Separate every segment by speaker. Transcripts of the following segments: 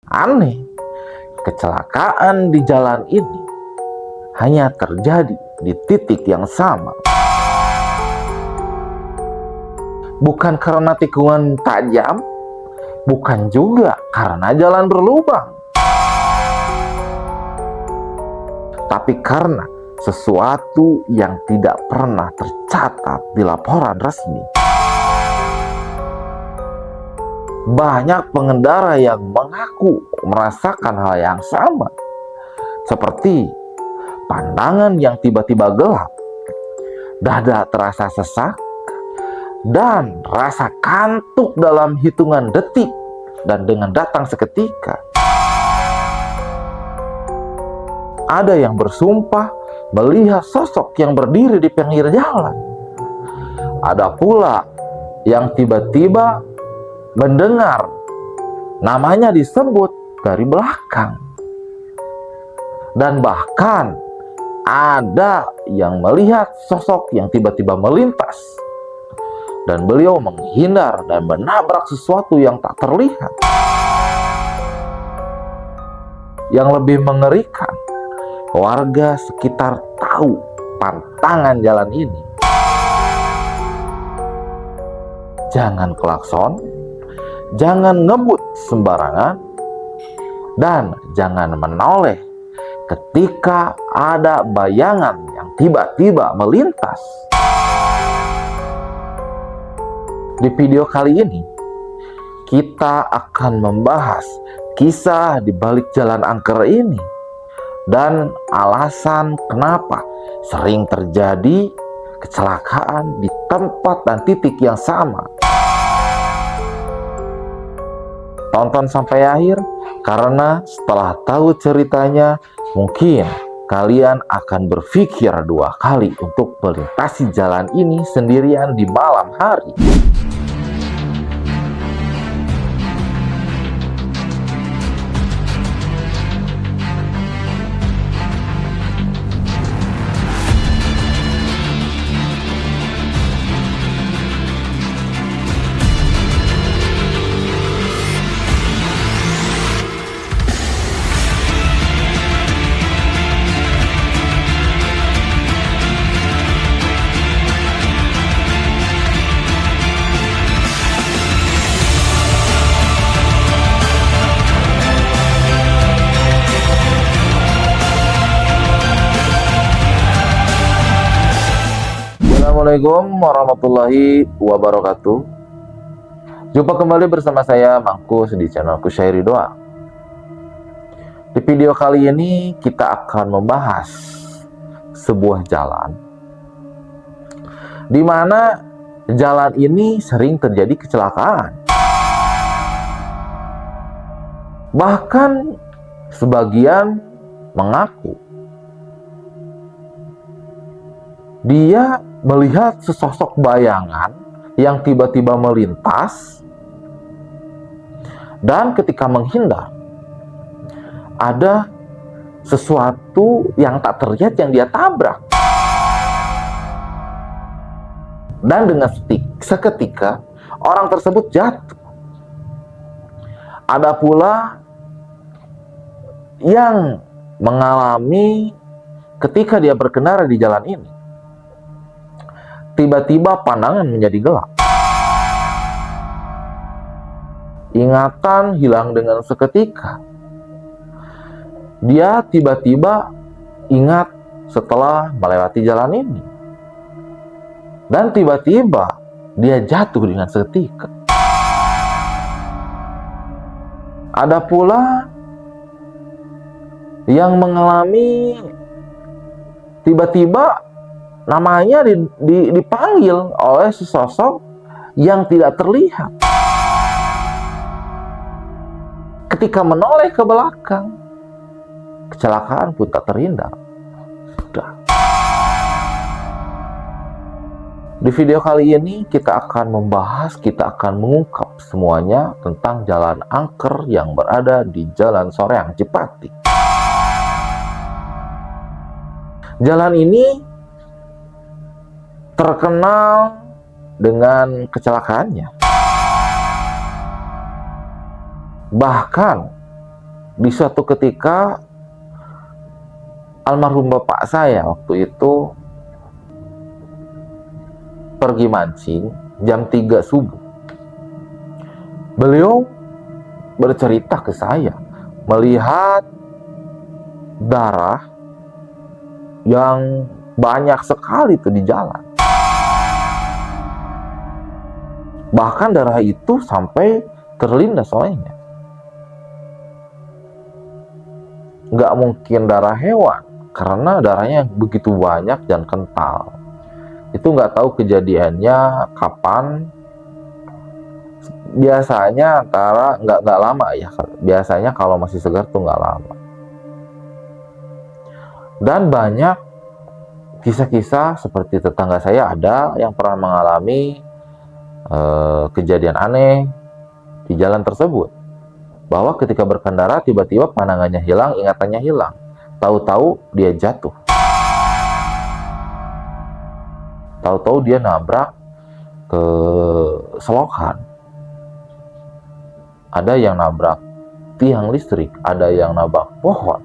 Speaker 1: Aneh, kecelakaan di jalan ini hanya terjadi di titik yang sama. Bukan karena tikungan tajam, bukan juga karena jalan berlubang, tapi karena sesuatu yang tidak pernah tercatat di laporan resmi. Banyak pengendara yang mengaku merasakan hal yang sama, seperti pandangan yang tiba-tiba gelap, dada terasa sesak, dan rasa kantuk dalam hitungan detik dan dengan datang seketika. Ada yang bersumpah melihat sosok yang berdiri di pinggir jalan. Ada pula yang tiba-tiba mendengar namanya disebut dari belakang. Dan bahkan ada yang melihat sosok yang tiba-tiba melintas dan beliau menghindar dan menabrak sesuatu yang tak terlihat. Yang lebih mengerikan, warga sekitar tahu pantangan jalan ini. Jangan klakson, jangan ngebut sembarangan, dan jangan menoleh ketika ada bayangan yang tiba-tiba melintas. Di video kali ini, kita akan membahas kisah di balik jalan angker ini dan alasan kenapa sering terjadi kecelakaan di tempat dan titik yang sama. Tonton sampai akhir, karena setelah tahu ceritanya, mungkin kalian akan berpikir dua kali untuk melintasi jalan ini sendirian di malam hari. Assalamualaikum warahmatullahi wabarakatuh. Jumpa kembali bersama saya Mangkus di channelku Syairi Doa. Di video kali ini kita akan membahas sebuah jalan di mana jalan ini sering terjadi kecelakaan. Bahkan sebagian mengaku dia melihat sesosok bayangan yang tiba-tiba melintas, dan ketika menghindar ada sesuatu yang tak terlihat yang dia tabrak, dan dengan seketika orang tersebut jatuh. Ada pula yang mengalami ketika dia berkendara di jalan ini, tiba-tiba pandangan menjadi gelap. Ingatan hilang dengan seketika. Dia tiba-tiba ingat setelah melewati jalan ini. Dan tiba-tiba dia jatuh dengan seketika. Ada pula yang mengalami tiba-tiba namanya dipanggil oleh sesosok yang tidak terlihat. Ketika menoleh ke belakang, kecelakaan pun tak terhindar. Sudah. Di video kali ini kita akan mengungkap semuanya tentang jalan angker yang berada di Jalan Soreang, Cipati. Jalan ini terkenal dengan kecelakaannya. Bahkan Di suatu ketika almarhum bapak saya waktu itu pergi mancing jam 3 subuh. Beliau bercerita ke saya melihat darah yang banyak sekali tuh di jalan. Bahkan darah itu sampai terlindas olehnya. Nggak mungkin darah hewan, karena darahnya begitu banyak dan kental. Itu nggak tahu kejadiannya kapan. Biasanya antara nggak lama ya. Biasanya kalau masih segar tuh nggak lama. Dan banyak kisah-kisah seperti tetangga saya ada yang pernah mengalami kejadian aneh di jalan tersebut. Bahwa ketika berkendara tiba-tiba pandangannya hilang, ingatannya hilang. Tahu-tahu dia jatuh. Tahu-tahu dia nabrak ke selokan. Ada yang nabrak tiang listrik, ada yang nabrak pohon.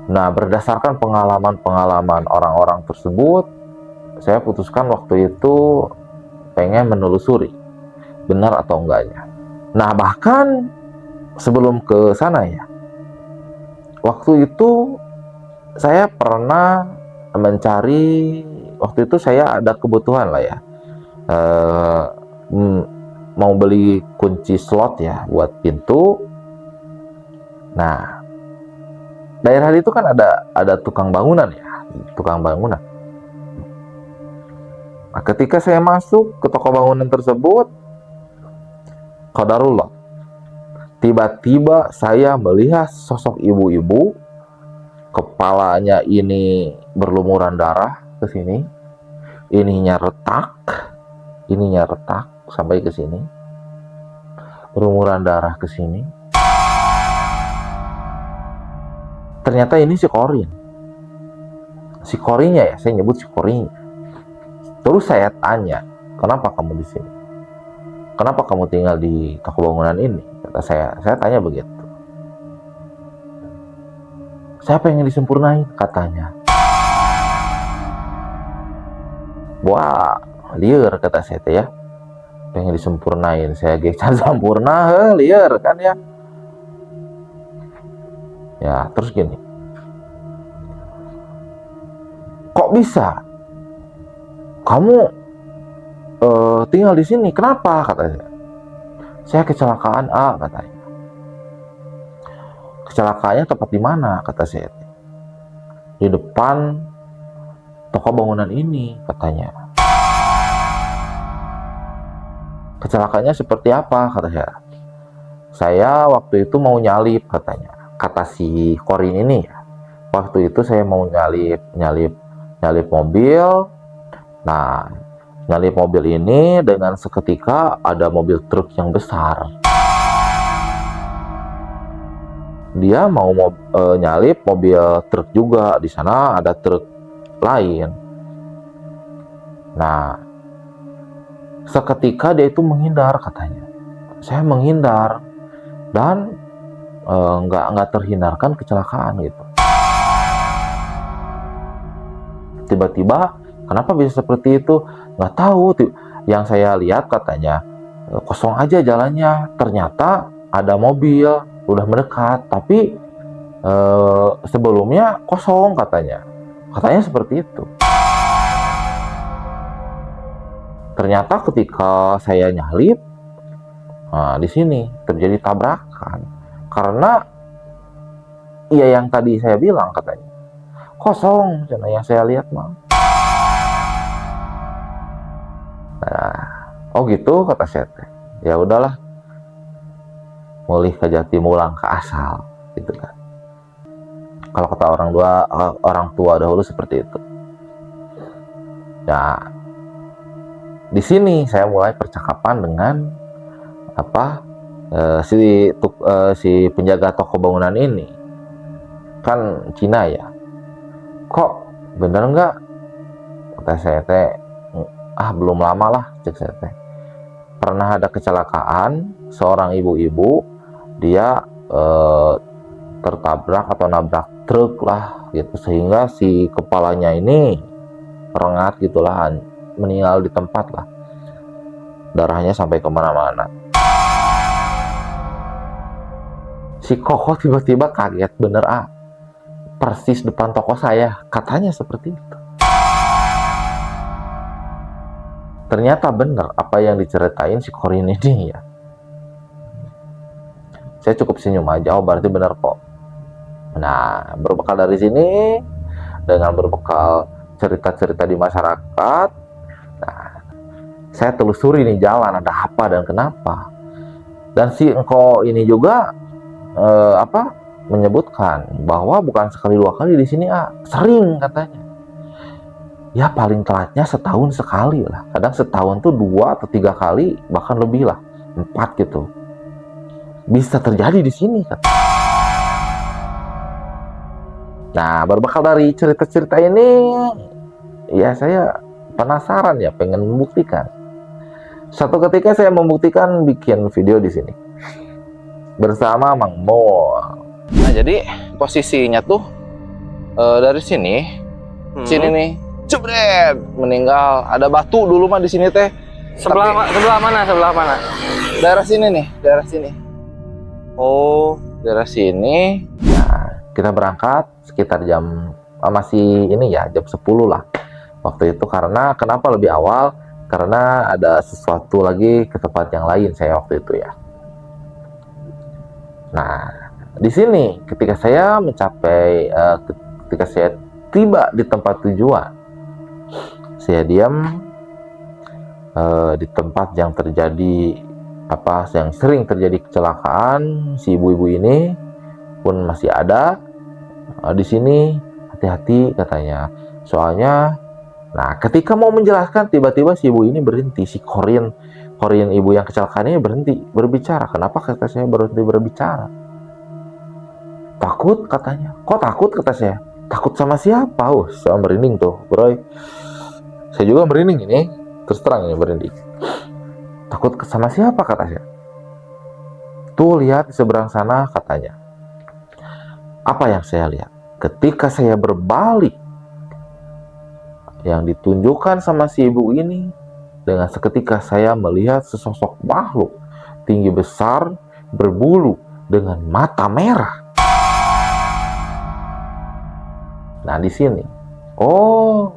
Speaker 1: Nah, berdasarkan pengalaman-pengalaman orang-orang tersebut, saya putuskan waktu itu pengen menelusuri benar atau enggaknya. Nah, bahkan sebelum ke sana ya, waktu itu saya pernah mencari, waktu itu saya ada kebutuhan lah ya, mau beli kunci slot ya buat pintu. Nah, daerah itu kan ada tukang bangunan ya, tukang bangunan. Nah, ketika saya masuk ke toko bangunan tersebut, qadarullah, tiba-tiba saya melihat sosok ibu-ibu, kepalanya ini berlumuran darah ke sini, ininya retak sampai ke sini, berlumuran darah ke sini. Ternyata ini si Korinnya ya, saya nyebut si Korinnya. Terus saya tanya, kenapa kamu di sini? Kenapa kamu tinggal di toko bangunan ini? Kata saya tanya begitu. Saya pengen disempurnain, katanya. Wah, liar kata saya ya. Pengen disempurnain, saya gecan sempurna, liar kan ya. Ya, terus gini. Kok bisa? Kamu tinggal di sini, kenapa? Katanya. Saya kecelakaan katanya. Kecelakaannya tepat di mana? Kata saya. Di depan toko bangunan ini, katanya. Kecelakaannya seperti apa? Kata saya. Saya waktu itu mau nyalip, katanya. Kata si Korin ini ya. Waktu itu saya mau nyalip mobil. Nah, nyalip mobil ini dengan seketika ada mobil truk yang besar. Dia mau nyalip mobil truk juga, di sana ada truk lain. Nah, seketika dia itu menghindar, katanya. Saya menghindar dan nggak terhindarkan kecelakaan gitu. Tiba-tiba, kenapa bisa seperti itu? Nggak tahu. Yang saya lihat, katanya kosong aja jalannya. Ternyata ada mobil udah mendekat, tapi sebelumnya kosong, katanya seperti itu. Ternyata ketika saya nyalip, nah, di sini terjadi tabrakan. Karena ya yang tadi saya bilang, katanya kosong, yang saya lihat mah. Nah, oh gitu, kata saya. Ya udahlah, mulih ke jati mulang ke asal, gitu kan. Kalau kata orang tua dahulu seperti itu. Nah, di sini saya mulai percakapan dengan si penjaga toko bangunan ini. Kan Cina ya. Kok bener nggak? Kata saya teh, belum lama lah, cek saya teh. Pernah ada kecelakaan seorang ibu-ibu dia tertabrak atau nabrak truk lah gitu, sehingga si kepalanya ini rengat gitulah, meninggal di tempat lah, darahnya sampai kemana-mana. Si Koko tiba-tiba kaget, bener persis depan toko saya, katanya seperti itu. Ternyata bener apa yang diceritain si Korin ini ya. Saya cukup senyum aja, oh berarti bener kok. Nah, berbekal dari sini, dengan berbekal cerita-cerita di masyarakat, nah, saya telusuri nih jalan, ada apa dan kenapa. Dan si engkau ini juga menyebutkan bahwa bukan sekali dua kali di sini, sering katanya. Ya paling telatnya setahun sekali lah. Kadang setahun tuh 2 atau 3 kali, bahkan lebih lah, 4 gitu. Bisa terjadi di sini katanya. Nah, berbekal dari cerita-cerita ini, ya saya penasaran ya, pengen membuktikan. Suatu ketika saya membuktikan bikin video di sini bersama Mang Mo. Nah, jadi posisinya tuh dari sini, sini nih, jebret, meninggal. Ada batu dulu mah di sini teh.
Speaker 2: Sebelah mana?
Speaker 1: Daerah sini nih, daerah sini.
Speaker 2: Oh,
Speaker 1: daerah sini. Nah, kita berangkat sekitar jam masih ini ya, jam 10 lah waktu itu. Karena kenapa lebih awal? Karena ada sesuatu lagi ke tempat yang lain saya waktu itu ya. Nah, di sini ketika saya mencapai ketika saya tiba di tempat tujuan, saya diam di tempat yang terjadi yang sering terjadi kecelakaan. Si ibu-ibu ini pun masih ada di sini. Hati-hati katanya. Soalnya, nah ketika mau menjelaskan, tiba-tiba si ibu ini berhenti. Si Korin ibu yang kecelakaan ini berhenti berbicara. Kenapa kata saya berhenti berbicara? Takut katanya. Kok takut kata saya? Takut sama siapa? Saya merinding tuh, bro. Saya juga merinding ini. Terus terang ini merinding. Takut sama siapa kata saya? Tuh lihat di seberang sana katanya. Apa yang saya lihat? Ketika saya berbalik, yang ditunjukkan sama si ibu ini, dengan seketika saya melihat sesosok makhluk tinggi besar, berbulu, dengan mata merah. Nah di sini, oh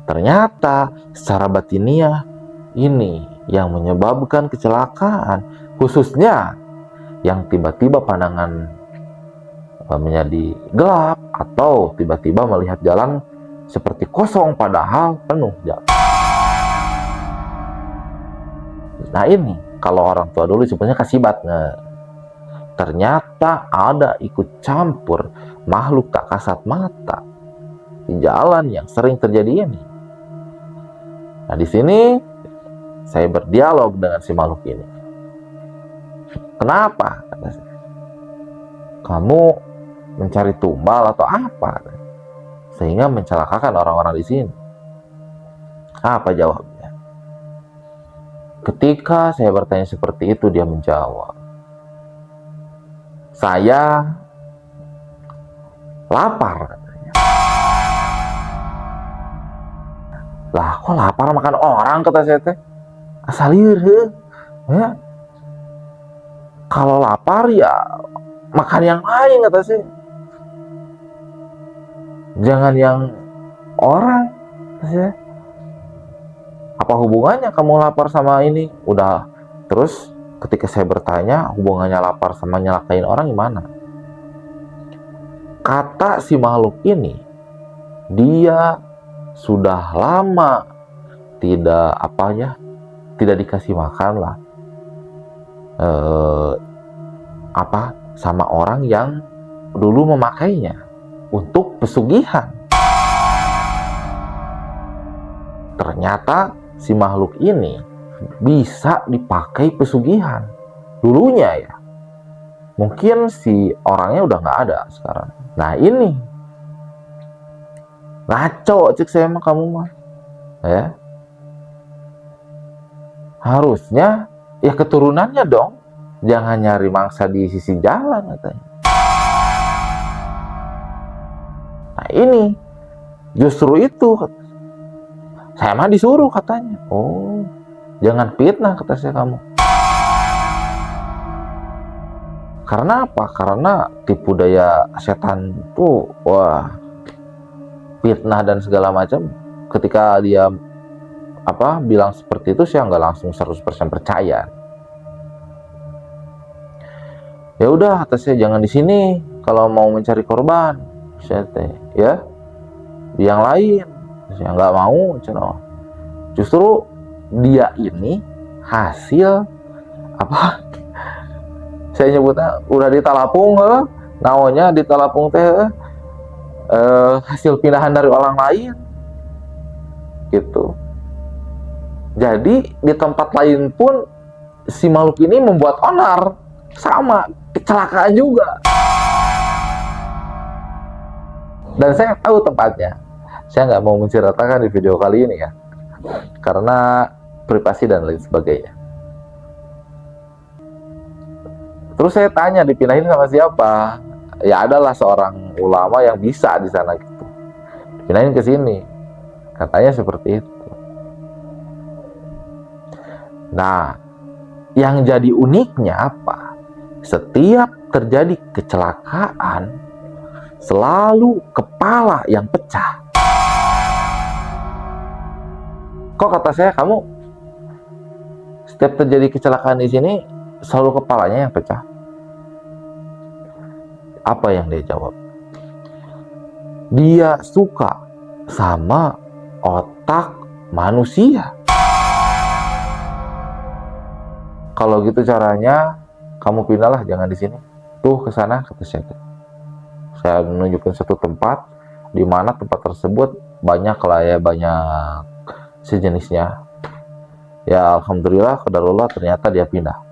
Speaker 1: ternyata secara batiniah ini yang menyebabkan kecelakaan, khususnya yang tiba-tiba pandangan menjadi gelap atau tiba-tiba melihat jalan seperti kosong padahal penuh jalan. Nah ini kalau orang tua dulu sebenarnya kasibat. Nah, ternyata ada ikut campur makhluk tak kasat mata di jalan yang sering terjadi ini. Nah di sini saya berdialog dengan si makhluk ini. Kenapa? Kata saya. Kamu mencari tumbal atau apa? Sehingga mencelakakan orang-orang di sini. Apa jawabnya? Ketika saya bertanya seperti itu, dia menjawab, saya lapar katanya. Lah kok lapar makan orang kata saya teh? Asal ieu ya. Kalau lapar ya makan yang lain kata saya. Jangan yang orang kata saya. Apa hubungannya kamu lapar sama ini? Udah. Terus ketika saya bertanya hubungannya lapar sama nyelakain orang gimana? Kata si makhluk ini, dia sudah lama tidak dikasih makan lah sama orang yang dulu memakainya untuk pesugihan. Ternyata si makhluk ini bisa dipakai pesugihan dulunya ya. Mungkin si orangnya udah nggak ada sekarang. Nah ini ngaco cek saya mah, kamu mah ya harusnya ya keturunannya dong jangan nyari mangsa di sisi jalan katanya. Nah ini justru itu saya mah disuruh katanya. Oh, jangan fitnah kata saya kamu. Karena apa? Karena tipu daya setan tuh, wah, fitnah dan segala macam. Ketika dia bilang seperti itu, saya nggak langsung 100% percaya. Ya udah, kata saya, jangan di sini kalau mau mencari korban. Saya teh, ya, yang lain. Saya nggak mau, justru dia ini hasil saya nyebutnya udah ditalapung, naonnya ditalapung teh hasil pindahan dari orang lain gitu. Jadi di tempat lain pun si makhluk ini membuat onar, sama kecelakaan juga. Dan saya tahu tempatnya. Saya nggak mau menceritakan di video kali ini ya, karena privasi dan lain sebagainya. Terus saya tanya, dipindahin sama siapa? Ya adalah seorang ulama yang bisa di sana gitu. Pindahin ke sini. Katanya seperti itu. Nah, yang jadi uniknya apa? Setiap terjadi kecelakaan, selalu kepala yang pecah. Kok kata saya, kamu setiap terjadi kecelakaan di sini selalu kepalanya yang pecah? Apa yang dia jawab? Dia suka sama otak manusia. Kalau gitu caranya, kamu pindahlah, jangan di sini. Tuh ke sana, kata saya. Saya menunjukkan satu tempat di mana tempat tersebut banyak sejenisnya. Ya alhamdulillah, qadarullah, ternyata dia pindah.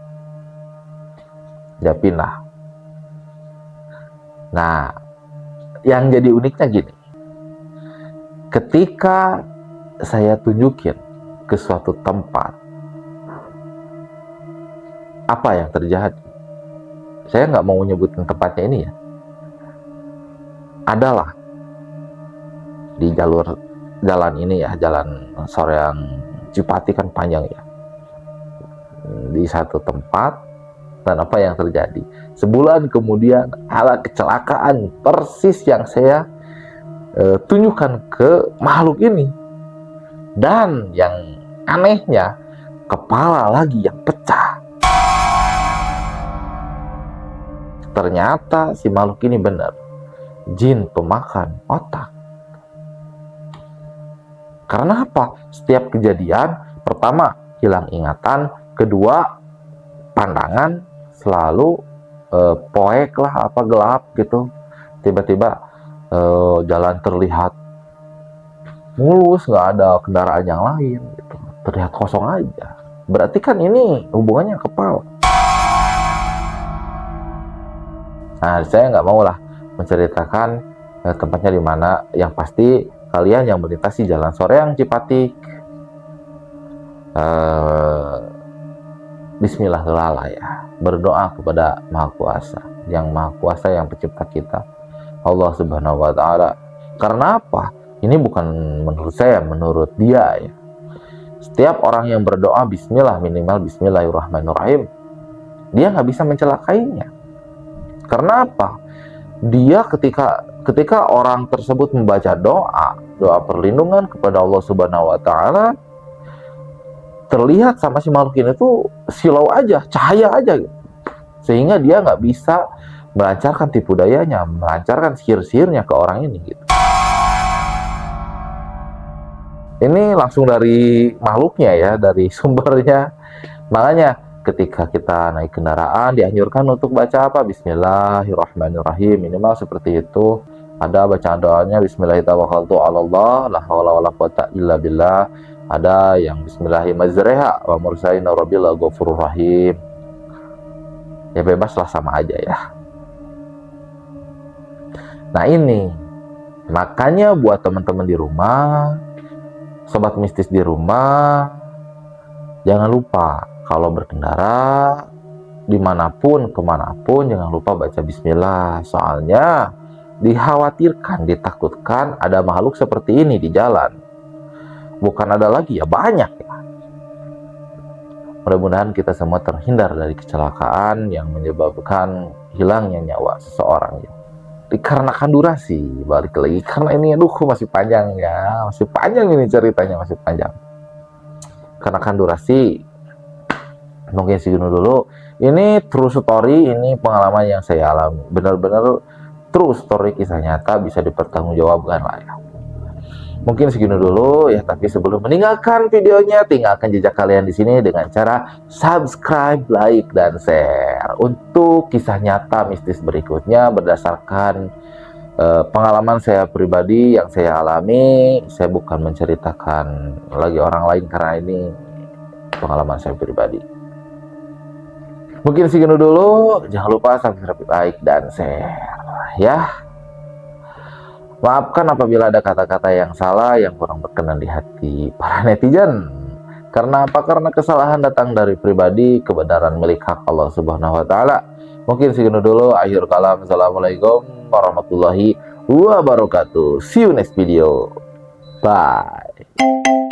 Speaker 1: Nah, yang jadi uniknya gini. Ketika saya tunjukin ke suatu tempat, apa yang terjadi? Saya nggak mau menyebutin tempatnya ini ya. Adalah di jalan ini ya, jalan Soreang Cipati kan panjang ya. Di satu tempat, dan apa yang terjadi? Sebulan kemudian ada kecelakaan persis yang saya tunjukkan ke makhluk ini. Dan yang anehnya, kepala lagi yang pecah. Ternyata si makhluk ini benar jin pemakan otak. Karena apa? Setiap kejadian, pertama hilang ingatan, kedua pandangan selalu poek lah, gelap gitu. Tiba-tiba jalan terlihat mulus, nggak ada kendaraan yang lain gitu. Terlihat kosong aja. Berarti kan ini hubungannya kepala. Nah, saya nggak mau lah menceritakan tempatnya di mana. Yang pasti kalian yang melintasi jalan Soreang Cipati, bismillah lala ya, berdoa kepada Maha Kuasa, yang Maha Kuasa, yang pencipta kita, Allah Subhanahu wa Ta'ala. Karena apa? Ini bukan menurut saya, menurut dia ya. Setiap orang yang berdoa bismillah, minimal bismillahirrahmanirrahim, dia nggak bisa mencelakainya. Karena apa? Dia ketika orang tersebut membaca doa perlindungan kepada Allah Subhanahu wa Ta'ala, terlihat sama si makhluk ini tuh silau aja, cahaya aja gitu. Sehingga dia nggak bisa melancarkan tipu dayanya, melancarkan sihir-sihirnya ke orang ini gitu. Ini langsung dari makhluknya ya, dari sumbernya. Makanya ketika kita naik kendaraan dianjurkan untuk baca apa? Bismillahirrahmanirrahim. Minimal seperti itu. Ada bacaan doanya Bismillahirrahmanirrahim, la haula wala quwata illa billah. Ada yang Bismillahirrahmanirrahim wa mursaina rabbil ghafurur rahim. Ya bebaslah, sama aja ya. Nah ini, makanya buat teman-teman di rumah, sobat mistis di rumah, jangan lupa kalau berkendara dimanapun, kemanapun, jangan lupa baca bismillah. Soalnya dikhawatirkan, ditakutkan ada makhluk seperti ini di jalan. Bukan ada lagi, ya banyak ya. Mudah-mudahan kita semua terhindar dari kecelakaan yang menyebabkan hilangnya nyawa seseorang ya. Dikarenakan durasi, balik lagi karena ini aduh masih panjang ya, masih panjang ini ceritanya, masih panjang. Karena kan durasi, mungkin segini dulu. Ini true story, ini pengalaman yang saya alami, benar-benar true story, kisah nyata, bisa dipertanggungjawabkan lah ya. Mungkin segini dulu ya, tapi sebelum meninggalkan videonya, tinggalkan jejak kalian di sini dengan cara subscribe, like, dan share. Untuk kisah nyata mistis berikutnya berdasarkan pengalaman saya pribadi yang saya alami, saya bukan menceritakan lagi orang lain karena ini pengalaman saya pribadi. Mungkin segini dulu, jangan lupa subscribe, like, dan share ya. Maafkan apabila ada kata-kata yang salah, yang kurang berkenan di hati para netizen. Karena apa? Karena kesalahan datang dari pribadi, kebenaran milik hak Allah Subhanahu wa Ta'ala. Mungkin segini dulu. Akhir kalam. Assalamualaikum warahmatullahi wabarakatuh. See you next video. Bye.